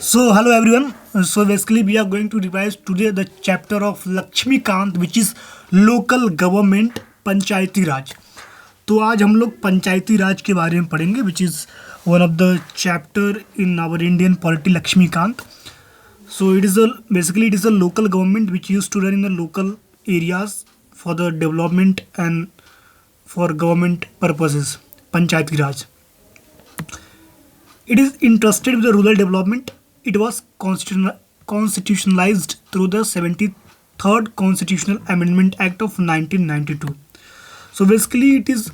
So hello everyone. So basically we are going to revise today the chapter of Laxmikant which is local government पंचायती राज. तो आज हम लोग पंचायती राज के बारे में पढ़ेंगे which is one of the chapter in our Indian polity Laxmikant. So it is a local government which used to run in the local areas for the development and for government purposes. Panchayati Raj. It is interested with the rural development. It was constitutionalized through the 73rd Constitutional Amendment Act of 1992. So basically it is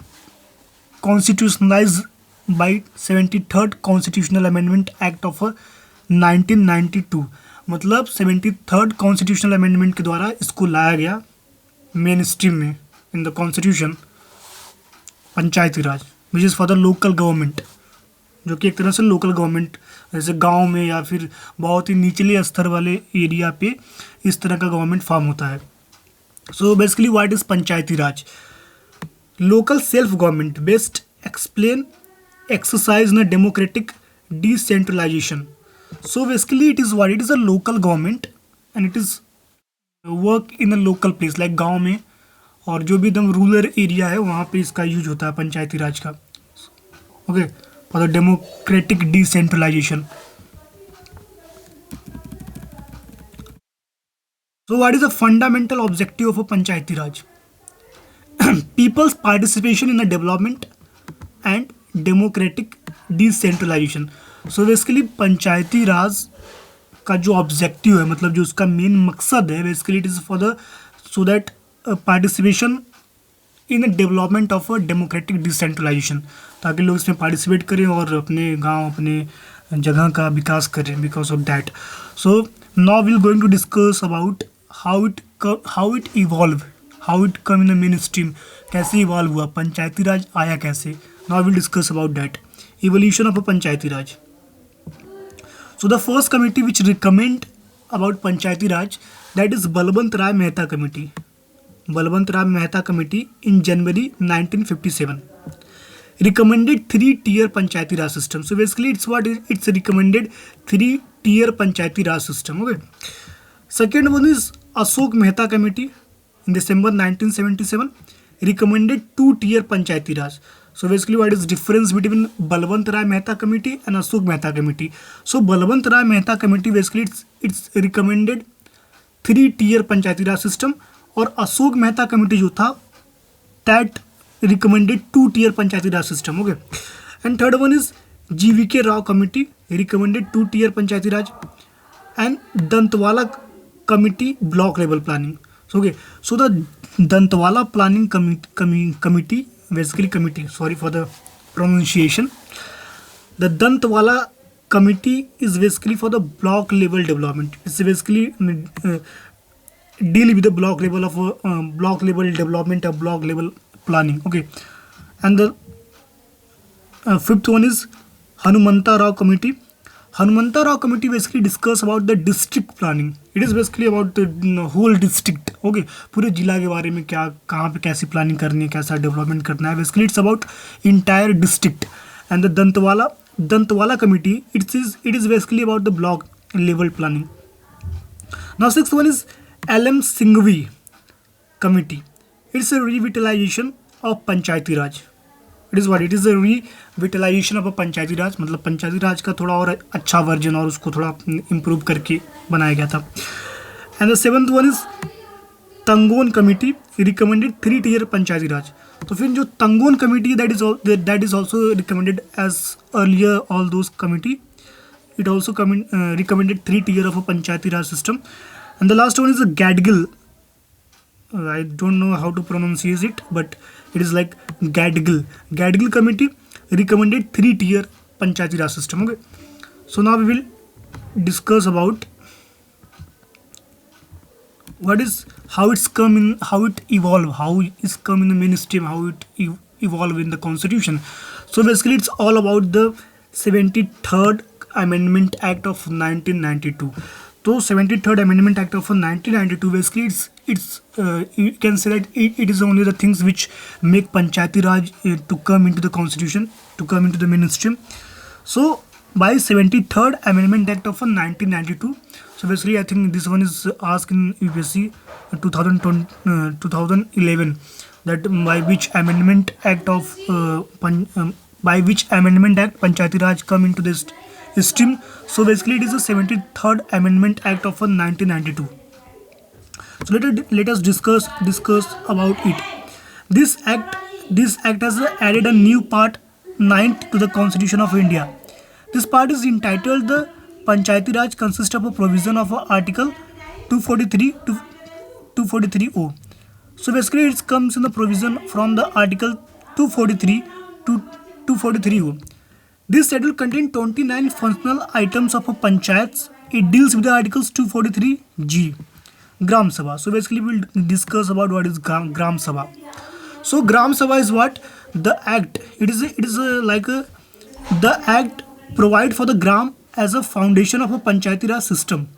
constitutionalized by 73rd Constitutional Amendment Act of 1992. मतलब 73rd Constitutional Amendment के द्वारा इसको लाया गया main stream में in the constitution Panchayati Raj which is for the local government, जो कि एक तरह से लोकल गवर्नमेंट जैसे गांव में या फिर बहुत ही निचले स्तर वाले एरिया पे इस तरह का गवर्नमेंट फॉर्म होता है. So basically what is panchayati raj? Local self government based explain exercise in democratic decentralisation. So basically it is what it is a local government and it is work in a local place like गाँव में और जो भी एकदम rural area है वहाँ पे इसका यूज होता है पंचायती राज का. Okay, for the democratic decentralization. So what is the fundamental objective of a Panchayati Raj? People's participation in the development and democratic decentralization. So basically पंचायती राज का जो ऑब्जेक्टिव है, मतलब जो उसका मेन मकसद है, basically it is for the so that participation in the development of a democratic decentralisation, ताकि लोग इसमें पार्टिसिपेट करें और अपने गांव अपने जगह का विकास करें because of that. So now will going to discuss about how it evolve, how it come in the mainstream, कैसे इवॉल्व हुआ, पंचायती राज आया कैसे. Now will discuss about that evolution of a Panchayati raj. So the first committee which recommend about panchayati raj that is Balwant Rai Mehta committee. Balwant Rai Mehta committee in January 1957 recommended 3-tier Panchayati Raj system. So basically it's recommended 3-tier Panchayati Raj system. Okay. Second one is Ashok Mehta committee in December 1977 recommended 2-tier Panchayati Raj. So basically what is difference between Balwant Rai Mehta committee and Ashok Mehta committee? So Balwant Rai Mehta committee basically it's recommended 3-tier Panchayati Raj system और Ashok Mehta committee जो था that recommended 2-tier Panchayati Raj system. Okay. And third one is GVK Rao committee recommended 2-tier Panchayati Raj and Dantwala committee block level planning. Okay. So the Dantwala planning committee basically committee, sorry for the pronunciation, the Dantwala committee is basically for the block level development. It's basically deal with the block level of block level development or block level planning. Okay. And the fifth one is Hanumanta Rao committee. Hanumanta Rao committee basically discuss about the district planning. It is basically about the whole district. Okay. पूरे जिला के बारे में क्या कहाँ पे कैसी planning करनी है, कैसा डेवलपमेंट करना है. Basically it's about entire district. And the Dantwala committee it is basically about the block level planning. Now sixth one is LM Singhvi committee. It's a revitalization of Panchayati Raj. It is a revitalization of a Panchayati राज, मतलब पंचायती राज का थोड़ा और अच्छा version और उसको थोड़ा improve करके बनाया गया था. And the seventh one is Thungon committee recommended 3-tier पंचायती राज. तो फिर जो Thungon committee that is also recommended as earlier all those committee. It also recommended 3-tier of a Panchayati Raj system. And the last one is a Gadgil. I don't know how to pronounce it, but it is like Gadgil. Gadgil committee recommended 3-tier Panchayati Raj system. Okay. So now we will discuss about how it evolved, how it's come in the mainstream, how it evolved in the constitution. So basically it's all about the 73rd Amendment Act of 1992. तो 73rd Amendment Act of 1992 basically it's you can say that it is only the things which make Panchayati Raj to come into the constitution, to come into the mainstream. So by 73rd Amendment Act of 1992. So basically, I think this one is asked in UPSC 2011, that by which amendment act of by which amendment act Panchayati Raj come into this stream. So basically, it is the 73rd Amendment Act of 1992. So let us discuss about it. This act has added a new part 9th to the Constitution of India. This part is entitled the Panchayati Raj, consists of a provision of Article 243 to 243O. So basically, it comes in the provision from the Article 243 to 243O. This schedule contains 29 functional items of a panchayats. It deals with the Articles 243G. Gram Sabha. So basically, we'll discuss about what is Gram Sabha. So Gram Sabha is what? The act. The act provide for the Gram as a foundation of a Panchayati Raj system.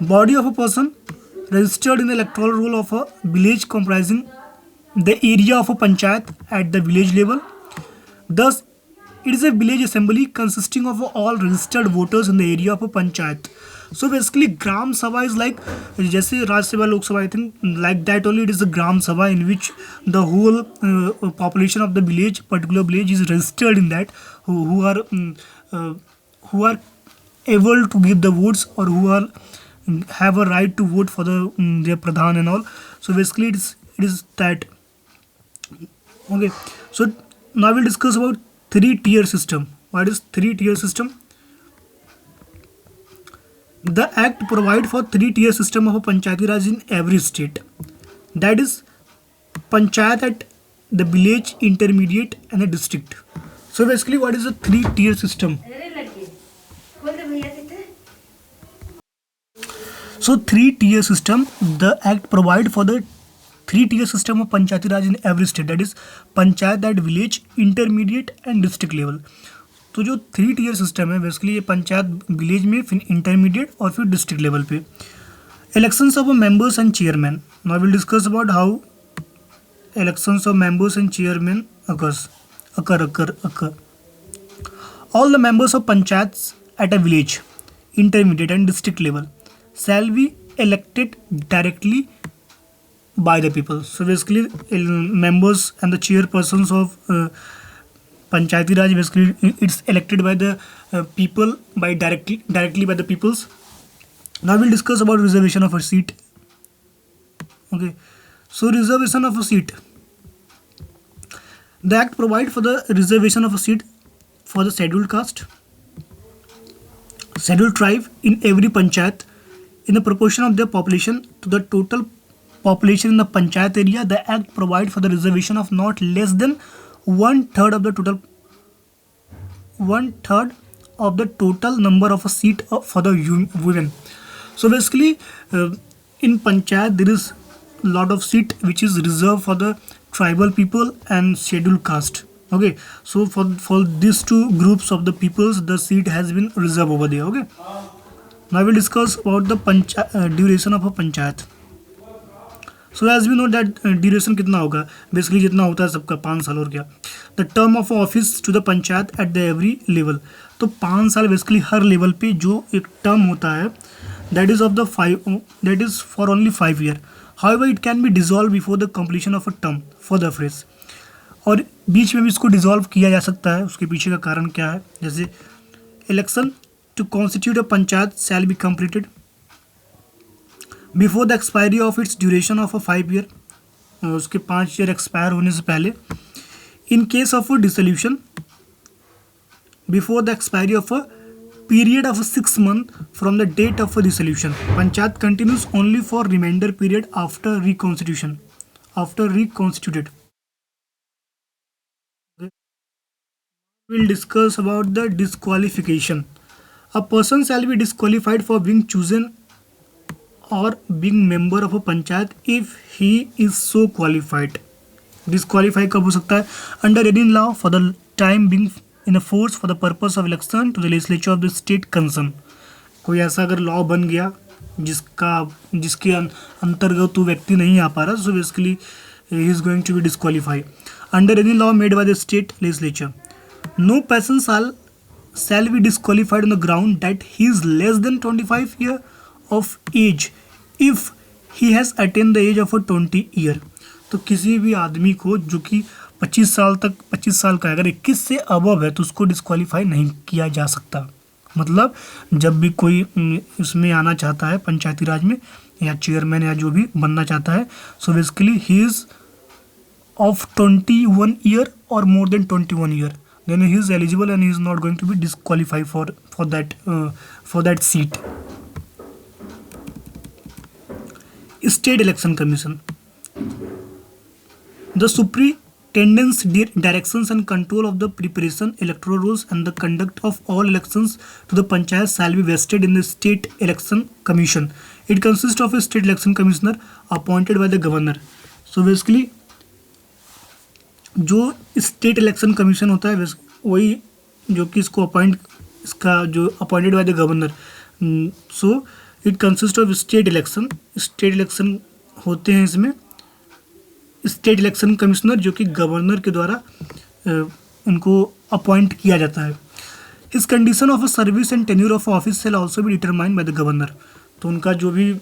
Body of a person registered in the electoral roll of a village comprising the area of a panchayat at the village level. Thus, it is a village assembly consisting of all registered voters in the area of a panchayat. So basically, Gram Sabha is like जैसे Raj Sabha Lok Sabha, I think like that only. It is a Gram Sabha in which the whole population of the village, particular village, is registered in that, who are able to give the votes, or who are have a right to vote for the their pradhan and all. So basically, it is that. Okay. So now we'll discuss about 3-tier system. What is 3-tier system? The act provide for 3-tier system of a Panchayati Raj in every state. That is panchayat at the village, intermediate, and the district. So basically, what is a 3-tier system? So 3-tier system, the act provide for the 3-tier system of Panchayati Raj in every state. That is panchayat at village, intermediate, and district level. तो जो 3-tier system है basically ये panchayat village में, फिर intermediate और फिर district level पे. Elections of members and chairman. Now will discuss about how elections of members and chairman occur. All the members of panchayats at a village, intermediate, and district level shall be elected directly by the people. So basically, members and the chairpersons of Panchayati Raj, basically it's elected by the people, by directly by the peoples. Now we'll discuss about reservation of a seat. Okay, so reservation of a seat. The act provide for the reservation of a seat for the scheduled caste, scheduled tribe in every panchayat in the proportion of their population to the total population in the panchayat area. The act provide for the reservation of not less than 1/3 of the total number of a seat for the women. So basically, in panchayat there is a lot of seat which is reserved for the tribal people and scheduled caste. Okay, so for these two groups of the peoples, the seat has been reserved over there. Okay, now we will discuss about the duration of a panchayat. So as we know that duration कितना होगा, basically जितना होता है सबका 5 साल और क्या. The term of office to the panchayat at the every level. तो 5 साल बेसिकली हर लेवल पे जो एक टर्म होता है, that is for only 5 year. However it can be dissolve before the completion of a term for the fresh. और बीच में भी इसको डिजॉल्व किया जा सकता है. उसके पीछे का कारण क्या है, जैसे election to constitute a panchayat shall be completed before the expiry of its duration of a 5 year. उसके 5 ईयर एक्सपायर होने से पहले. In case of a dissolution before the expiry of a period of 6 months from the date of a dissolution. Panchayat continues only for reminder period after reconstituted. We'll discuss about the disqualification. A person shall be disqualified for being chosen or being member of a panchayat if he is so qualified. Disqualify कब हो सकता है? Under any law for the time being in a force for the purpose of election to the legislature of the state concerned. कोई ऐसा अगर law बन गया जिसके अंतर्गत तो व्यक्ति नहीं आ पा रहा, so basically he is going to be disqualified. Under any law made by the state legislature. No person shall shall be disqualified on the ground that he is less than 25 year of age if he has attained the age of a 20 year। तो किसी भी आदमी को जो कि 25 साल का है, अगर 21 से अबव है तो उसको डिस्क्वालीफाई नहीं किया जा सकता। मतलब जब भी कोई इसमें आना चाहता है पंचायती राज में या चेयरमैन या जो भी बनना चाहता है, so basically he is of 21 year or more than 21 year, then he is eligible and he is not going to be disqualified for that seat। State Election Commission, the superintendent's directions and control of the preparation, electoral rules and the conduct of all elections to the panchayat shall be vested in the State Election Commission। It consists of a state election commissioner appointed by the governor। So basically जो state election commission होता है वही जो कि इसका जो appointed by the governor. So it consist of state election होते हैं इसमें। स्टेट इलेक्शन कमिश्नर जो कि गवर्नर के द्वारा उनको अपॉइंट किया जाता है। His condition of a service and tenure of office shell also be determined by the governor. तो उनका जो भी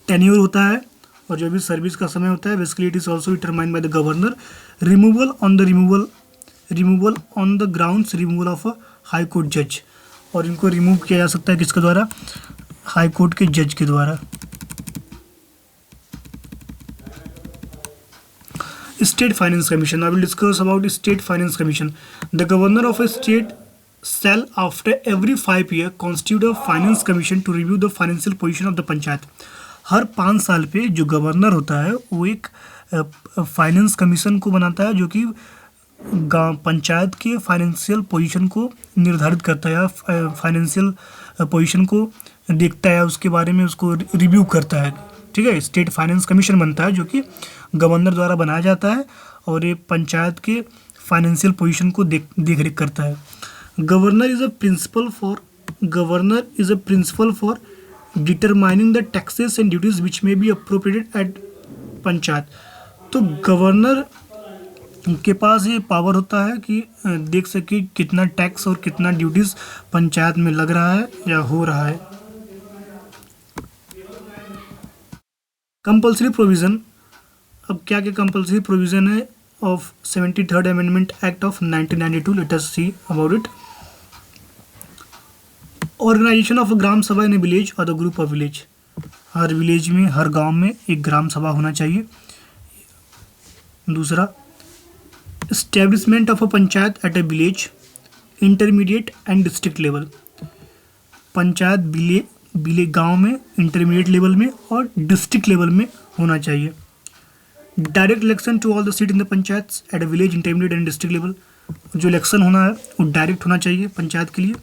टेन्यूर होता है और जो भी सर्विस का समय होता है basically it is also determined by the governor. Removal on the grounds removal of a high court जज, और इनको रिमूव किया जा सकता है किसके द्वारा? हाई कोर्ट के जज के द्वारा। State finance commission, I will discuss about state finance commission. The governor of a state shall after every 5 year constitute a finance commission to review the financial position of the panchayat. हर 5 साल पे जो governor होता है वो एक finance commission को बनाता है जो कि पंचायत के फाइनेंशियल पोजीशन को निर्धारित करता है, फाइनेंशियल पोजीशन को देखता है, उसके बारे में उसको रिव्यू करता है। ठीक है, स्टेट फाइनेंस कमीशन बनता है जो कि गवर्नर द्वारा बनाया जाता है और ये पंचायत के फाइनेंशियल पोजीशन को देख रेख करता है। Governor is a principal for determining the taxes and duties which may be appropriated at panchayat. तो गवर्नर के पास ये पावर होता है कि देख सके कितना टैक्स और कितना ड्यूटीज पंचायत में लग रहा है या हो रहा है। कंपल्सरी प्रोविज़न, अब क्या क्या कंपल्सरी प्रोविज़न है of 73rd amendment act of 1992, let us see about it. Organization of a Gram Sabha in a village और द ग्रुप ऑफ विलेज, हर विलेज में हर गांव में एक ग्राम सभा होना चाहिए। दूसरा, establishment of a panchayat at a village, intermediate and district level, panchayat गांव में इंटरमीडिएट लेवल में और डिस्ट्रिक्ट लेवल में होना चाहिए। Direct election to all the seat in the panchayat at a village, intermediate and district level, जो इलेक्शन होना है वो डायरेक्ट होना चाहिए पंचायत के लिए,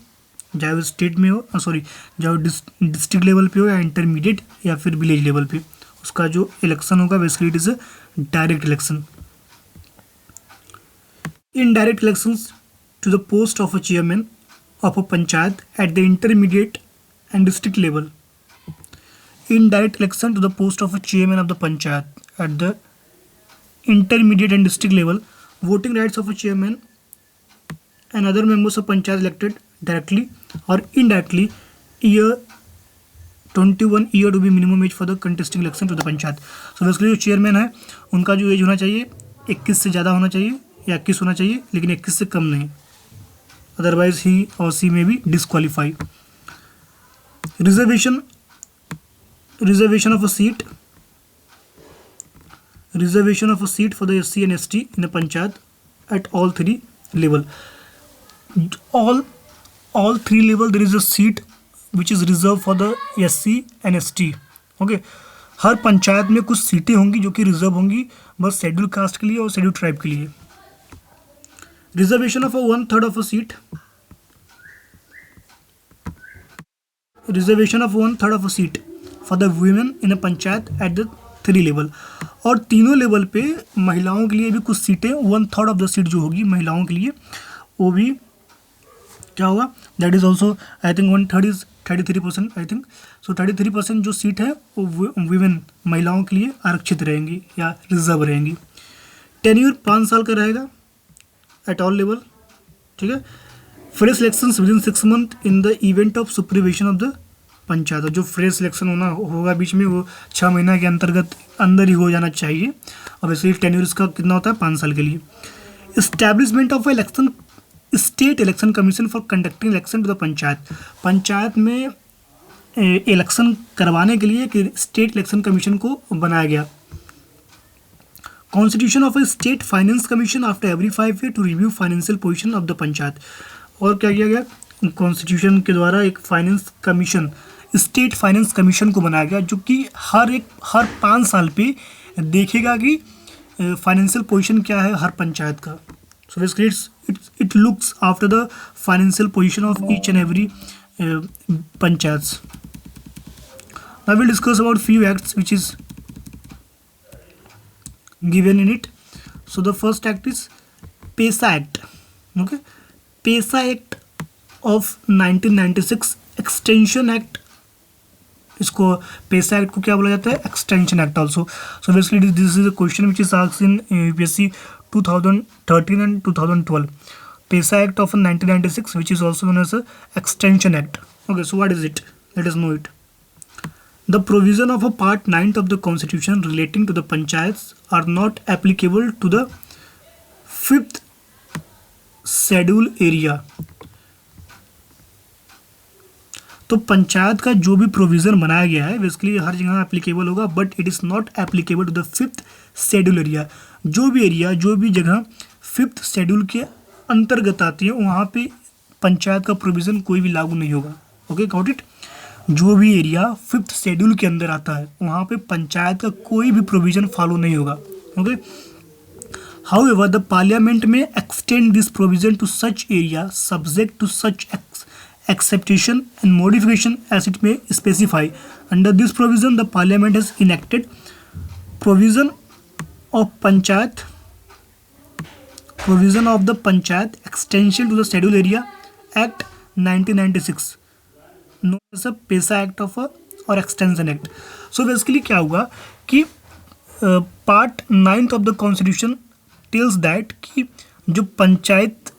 चाहे वो स्टेट में हो चाहे वो डिस्ट्रिक्ट लेवल पे हो या इंटरमीडिएट या फिर विलेज लेवल पे, उसका जो इलेक्शन होगा basically it is a direct election. Indirect elections to the post of a chairman of a panchayat at the intermediate and district level, indirect election to the post of a chairman of the panchayat at the intermediate and district level, voting rights of a chairman and other members of panchayat elected directly or indirectly, year 21 year to be minimum age for the contesting election to the panchayat। so basically जो chairman है उनका जो as होना चाहिए 21 से ज़्यादा होना चाहिए या 21 होना चाहिए, लेकिन 21 से कम नहीं, अदरवाइज ही और सी में भी disqualify. Reservation of a seat for the SC and ST in a panchayat at all 3 level. All 3 level there is a seat which is reserved for the SC and ST. Okay, हर पंचायत में कुछ सीटें होंगी जो कि reserve होंगी बस schedule caste के लिए और शेड्यूल ट्राइब के लिए। Reservation of 1/3 of a seat, reservation of 1/3 of a seat for the women in a panchayat at the 3 level, और तीनों लेवल पे महिलाओं के लिए भी कुछ सीटें 1/3 ऑफ द सीट जो होगी महिलाओं के लिए वो भी क्या होगा, that is also I think 1/3 is 33% I think. So 33% जो सीट है वो वुमेन महिलाओं के लिए आरक्षित रहेंगी या रिजर्व रहेंगी। टेन्यूर 5 साल का रहेगा एट ऑल लेवल। ठीक है, fresh elections with in 6 month in the event of supervision of the panchayat. जो फ्रेश इलेक्शन होगा बीच में वो 6 महीना के अंदर ही हो जाना चाहिए। और वैसे टेन्योर इसका कितना होता है, 5 साल के लिए। Establishment of election state election commission for conducting election to the panchayat में इलेक्शन करवाने के लिए एक स्टेट इलेक्शन कमीशन को बनाया गया। Constitution of a state finance commission after every 5 year to review financial position of the panchayat. और क्या किया गया, कॉन्स्टिट्यूशन के द्वारा एक finance commission, state finance commission को बनाया गया, जो कि हर 5 साल पे देखेगा कि फाइनेंशियल पोजीशन क्या है हर पंचायत का। सो basically it looks after the financial position of each and every panchayats. Now we'll discuss about few acts which is given in it. So the first act is PESA Act. Okay, PESA Act of 1996, Extension Act. इसको PESA Act को क्या बोला जाता है, Extension Act also. So basically this is a question which is asked in UPSC 2013 and 2012. PESA Act of 1996, which is also known as a Extension Act. Okay, so what is it? Let us know it. The provision of a part 9th of the Constitution relating to the panchayats are not applicable to the 5th schedule area. तो पंचायत का जो भी provision बनाया गया है basically हर जगह applicable होगा, but it is not applicable to the 5th schedule area. जो भी जगह 5th शेड्यूल के अंतर्गत आती है वहाँ पे पंचायत का प्रोविज़न कोई भी लागू नहीं होगा। Okay, got it. जो भी एरिया 5th शेड्यूल के अंदर आता है वहाँ पे पंचायत का कोई भी प्रोविज़न फॉलो नहीं होगा। Okay, however the parliament may extend this provision to such area subject to such acceptation and modification as it may specify. Under this provision, the Parliament has enacted provision of the Panchayat Extension to the Schedule Area Act 1996, known as the PESA Act or Extension Act. So basically क्या हुआ कि Part 9th of the Constitution tells that कि जो पंचायत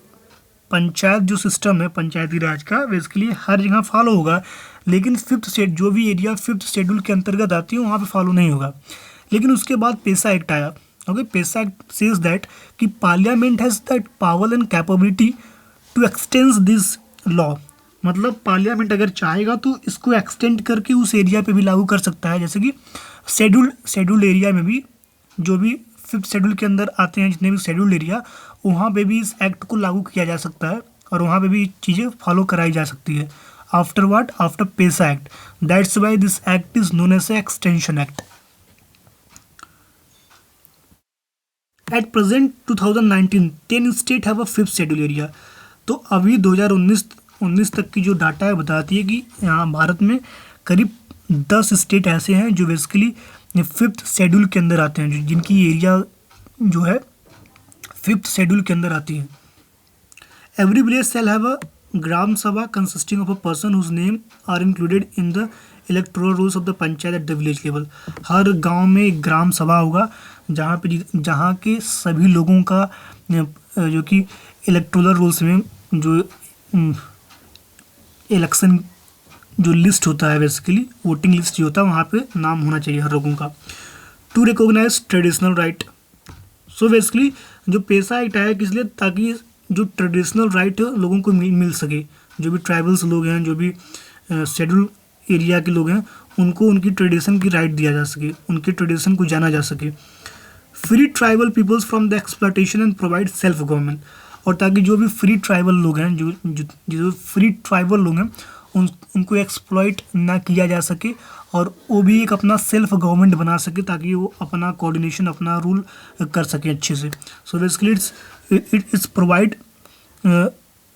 जो system है पंचायती राज का basically हर जगह follow होगा, लेकिन जो भी एरिया 5th शेड्यूल के अंतर्गत आती है वहाँ पे फॉलो नहीं होगा। लेकिन उसके बाद पेसा एक्ट आया। Okay, PESA act says that कि parliament has that power and capability to extend this law. मतलब पार्लियामेंट अगर चाहेगा तो इसको एक्सटेंड करके उस एरिया पे भी लागू कर सकता है। जैसे कि शेड्यूल एरिया में भी जो भी 5th शेड्यूल के अंदर आते हैं जितने भी शेड्यूल एरिया, वहाँ पे भी इस एक्ट को लागू किया जा सकता है और वहाँ पे भी चीज़ें फॉलो कराई जा सकती है। After PESA act, that's why this act is known as extension act. At present 2019 10 state have a 5th schedule area. तो अभी 2019 तक की जो डाटा है बताती है कि यहाँ भारत में करीब 10 स्टेट ऐसे हैं जो बेसिकली 5th शेड्यूल के अंदर आते हैं, जिनकी एरिया जो है 5th शेड्यूल के अंदर आती है। Every village shall have a Gram Sabha consisting of a person whose name are included in the electoral rules of the panchayat at the village level. हर गांव में एक ग्राम सभा होगा जहां के सभी लोगों का जो कि इलेक्टोरल रूल्स में जो इलेक्शन जो लिस्ट होता है बेसिकली वोटिंग लिस्ट जो होता है वहाँ पे नाम होना चाहिए हर लोगों का। To recognise traditional right. So basically जो पेसा एक्ट आया किस लिए, ताकि जो ट्रेडिशनल राइट लोगों को मिल सके। जो भी ट्राइबल्स लोग हैं, जो भी शेड्यूल एरिया के लोग हैं, उनको उनकी ट्रेडिशन की राइट दिया जा सके, उनके ट्रेडिशन को जाना जा सके। Free tribal peoples from the exploitation and provide self government. और ताकि जो भी फ्री ट्राइबल लोग हैं, जो फ्री ट्राइबल लोग हैं उनको एक्सप्लॉइट ना किया जा सके और वो भी एक अपना सेल्फ गवर्नमेंट बना सके ताकि वो अपना कोऑर्डिनेशन अपना रूल कर सके अच्छे से। So basically it's provide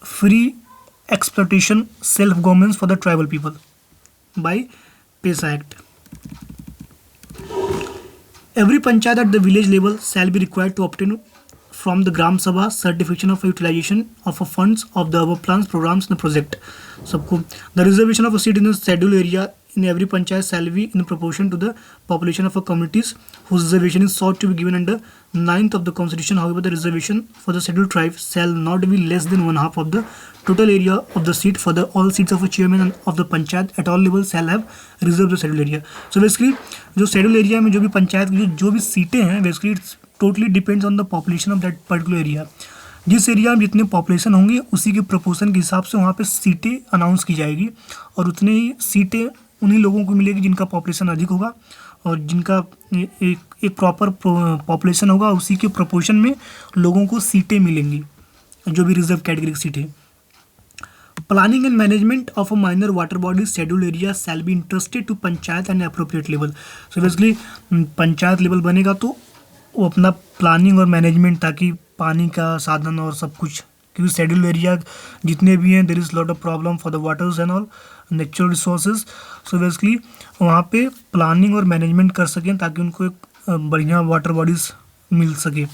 free exploitation self government for the tribal people by PESA act. Every panchayat at the village level shall be required to obtain from the Gram Sabha certification of utilization of funds of the above plans, programs and project. सबको the reservation of a seat in the schedule area in every panchayat shall be in proportion to the population of a communities whose reservation is sought to be given under 9th of the constitution. However, the reservation for the scheduled tribe shall not be less than one half of the total area of the seat for the all seats of a chairman of the panchayat at all levels shall have reserved the scheduled area. So basically जो scheduled area में जो भी पंचायत की जो भी सीटें हैं basically it's totally depends on the population of that particular area. जिस एरिया में जितने पॉपुलेशन होंगे उसी के प्रोपोर्शन के हिसाब से वहाँ पे सीटें अनाउंस की जाएगी और उतनी ही सीटें उन्हीं लोगों को मिलेगी जिनका पॉपुलेशन अधिक होगा और जिनका एक प्रॉपर पॉपुलेशन होगा उसी के प्रोपोर्शन में लोगों को सीटें मिलेंगी जो भी रिजर्व कैटेगरी की सीटें. Planning and management of a minor water body schedule area shall be interested to panchayat and appropriate level. So basically panchayat level बनेगा तो वो अपना प्लानिंग और मैनेजमेंट ताकि पानी का साधन और सब कुछ क्योंकि शेड्यूल एरिया जितने भी हैं there is lot of problem for the waters and all natural resources. So basically वहाँ पे प्लानिंग और मैनेजमेंट कर सकें ताकि उनको एक बढ़िया वाटर बॉडीज मिल सके.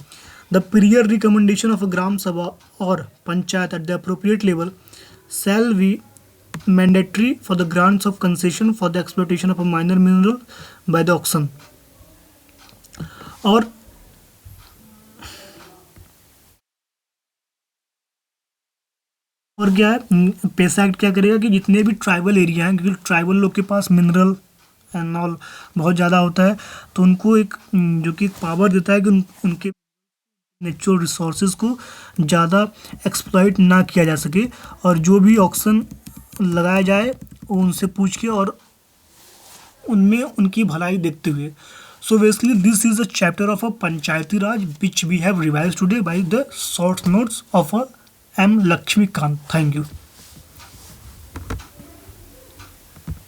The period recommendation of a Gram Sabha और panchayat at the appropriate level shall be mandatory for the grants of concession for the exploitation of a minor mineral by the auction. और क्या है पैसा एक्ट क्या करेगा कि जितने भी ट्राइबल एरिया हैं क्योंकि ट्राइबल लोग के पास मिनरल एंड ऑल बहुत ज़्यादा होता है तो उनको एक जो कि पावर देता है कि उनके नेचुरल रिसोर्सेज को ज़्यादा एक्सप्लॉइट ना किया जा सके और जो भी ऑक्शन लगाया जाए वो उनसे पूछ के और उनमें उनकी भलाई देखते हुए. So basically this is a chapter of a Panchayati Raj which we have revise today by the short notes of a M. Lakshmikant. Thank you.